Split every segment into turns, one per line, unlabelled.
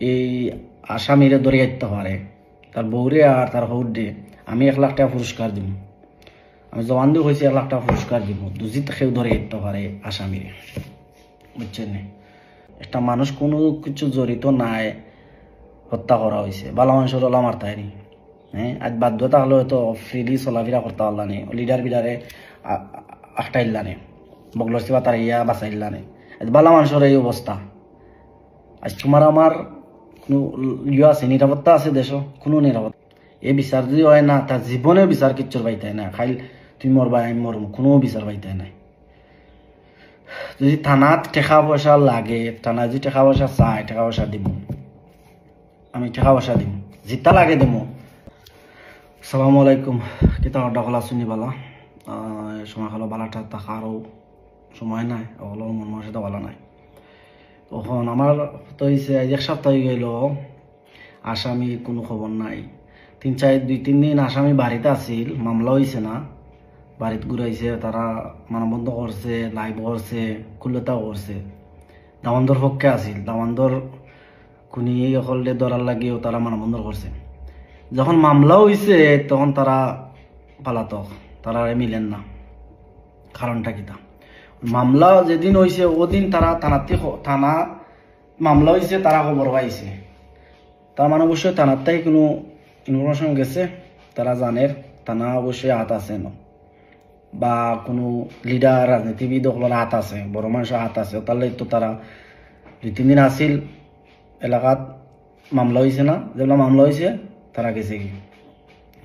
এই আসামিরে ধরে আইতে পারে, তার বউরে আর তার হৌরে আমি 1 লাখ টাকা পুরস্কার দিব। আমি জবান দিয়ে হয়েছি 1 লাখ টাকা পুরস্কার দিব যদি কেউ ধরে আইতে পারে আসামিরে। বুঝছেন? একটা মানুষ কোনো কিছু জড়িত নাই, হত্যা করা হয়েছে, ভালো মানুষের ওলা মারতায়নি। হ্যাঁ, আজ বাধ্যতা হলে হয়তো ফ্রিলি চলাফেরা করতে পারলা নে, লিডার বিডারে আটটাইল্লা নে, বগলসি বা তার ইয়া বাঁচাইল্লা নে। আজ ভালো মানুষের এই অবস্থা। আজ তোমার আমার কোনো ইয়ে আছে, নিরাপত্তা আছে দেশ? কোনো নিরাপত্তা। এই বিচার যদি হয় না, তার জীবনেও বিচার কিচ্ছুর পাইতাই না। খাইল তুমি মরবা আমি মরম, কোনো বিচার পাইতাই নাই। যদি থানাত টাকা পয়সা লাগে, থানা যদি টাকা পয়সা চায়, টাকা পয়সা দিব, আমি টাকা পয়সা দিব, জিতা লাগে দেবো। আসসালামু আলাইকুম। কিতা ডাকলা শুনি বালা সময় হলো বালাটা থাকারও সময় নাই, ওগুলো মন মানসিকতা ভালো নাই। তখন আমার তো হয়েছে 1 সপ্তাহ হয়ে গেল আসামি কোনো খবর নাই। 2-3 দিন আসামি বাড়িতে আসিল, মামলা হয়েছে না, বাড়িতে ঘুরাইছে, তারা মানবন্ধ করছে, লাইভ করছে, কুল্লতাও করছে। দামান্দর পক্ষে আসিল, দামান্দর খুনি হলে ধরার লাগিয়েও তারা মানবন্ধর করছে। যখন মামলা হয়েছে তখন তারা পালাতক, তারা মিলেন না। কারণটা কিতা? মামলা যেদিন হয়েছে ওদিন তারা থানা মামলা হয়েছে, তারা খবর পাইছে। তার মানে অবশ্যই থানার থেকে কোনো ইনফরমেশন গেছে, তারা জানের থানা অবশ্যই হাত আছে না, বা কোনো লিডার রাজনীতিবিদ সকলের হাত আছে, বড় মানুষের হাত আছে। তাহলে তো তারা 2-3 দিন আসিল এলাকাত, মামলা হয়েছে না, যেগুলো মামলা হয়েছে তারা গেছে কি।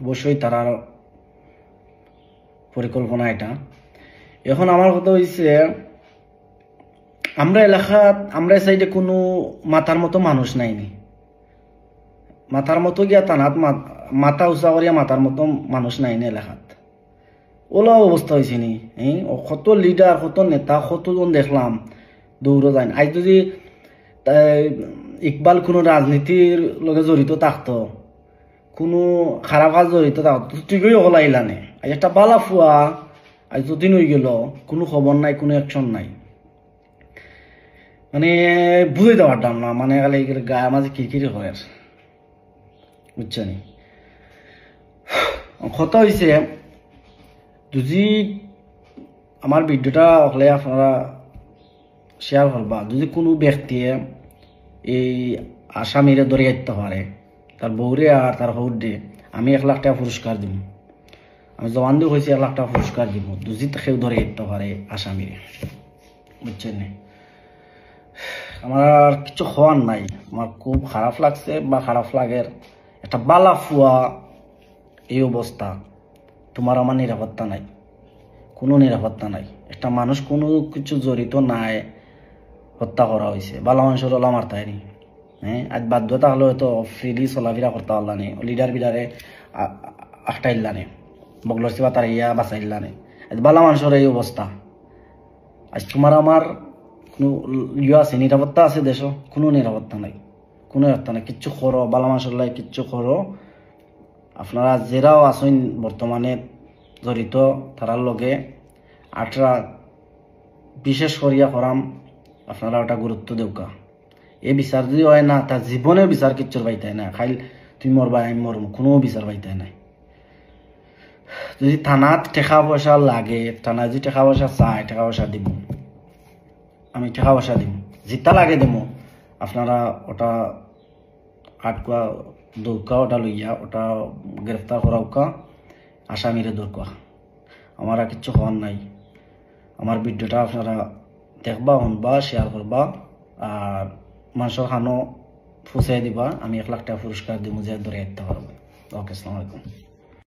অবশ্যই তারার পরিকল্পনা এটা। এখন আমার কথা হয়েছে, আমরা এলাকাত, আমরা সাইডে কোনো মাথার মতো মানুষ নাইনি। মাথার মতো গিয়া থানাত মাথা উঁচা করিয়া মাথার মতো মানুষ নাইনি এলাকাত। ওলা অবস্থা হয়েছে নি। কত লিডার, কত নেতা, কতজন দেখলাম দৌড়ে যায়। আজ যদি ইকবাল কোনো রাজনীতির লগে জড়িত থাকতো, কোনো খারাপ কাজ জড়িত থাকতো, ঠিকই ওলা ইলানে। আজ একটা বালা ফুয়া আজ দুদিন হয়ে গেল, কোনো খবর নাই, কোনো অ্যাকশন নাই। মানে বুঝাইতে পারতাম না, মানে গায়ে মাঝে কিরকিরি হয়। বুঝছেন? কথা হয়েছে, যদি আমার ভিডিওটা হলে আপনারা শেয়ার করবা, যদি কোনো ব্যক্তি এই আসামিরে ধরে আইতে পারে, তার বউরে আর তার হৌরে আমি 1 লাখ টাকা পুরস্কার দিব। আমি জবান দিয়ে হয়েছি 1 লাখ টাকা পুরস্কার দিব যদি কেউ ধরে আইতে পারে আসামিরে। বুঝছেন? আমার আর কিছু হওয়ার নাই। আমার খুব খারাপ লাগছে, বা খারাপ লাগের। একটা বালা ফুয়া এই অবস্থা, তোমার আমার নিরাপত্তা নাই, কোনো নিরাপত্তা নাই। একটা মানুষ কোনো কিছু জড়িত নাই, হত্যা করা হয়েছে, ভালো মানুষের ওলা মারতায়নি। হ্যাঁ, আজ বাধ্যতা হলে হয়তো ফ্রিলি চলাফেরা করতে পারলা নে, লিডার বিডারে আটটাইল্লা নে, বগলসি বা তার ইয়া বাঁচাইল্লা নে। আজ ভালো মানুষের এই অবস্থা। আজ তোমার আমার কোনো ইয়ে আছে, নিরাপত্তা আছে দেশ? কোনো নিরাপত্তা নাই, কোনো নিরাপত্তা নাই। কিচ্ছু করো, ভালো মানুষের লাই কিচ্ছু করো, আপনারা যেরাও আসেন বর্তমানে জড়িত, তারার লগে আটরা বিশেষ করিয়া করাম, আপনারা ওটা গুরুত্ব দেউকা। এই বিচার যদি হয় না, তার জীবনেও বিচার কিচ্ছুর পাইতাই না। খাইল তুমি মরবা আমি মরম, কোনো বিচার পাইতাই নাই। যদি থানাত টাকা পয়সা লাগে, থানা যদি টাকা পয়সা চায়, টাকা পয়সা দিব, আমি টাকা পয়সা দিব, জিতা লাগে দেবো। আপনারা ওটা আটকা দৌকা, ওটা লইয়া ওটা গ্রেফতার করা উকা, আসামিরে দৌকা। আমার আর কিচ্ছু হওয়ার নাই। আমার ভিডিওটা আপনারা দেখবা, শুনবা, শেয়ার করবা, আর মানুষের খানো ফুসাই দিবা। আমি 1 লাখ টাকা পুরস্কার দিব যে ধরে আইতে পারবো। ওকে, আসসালামু আলাইকুম।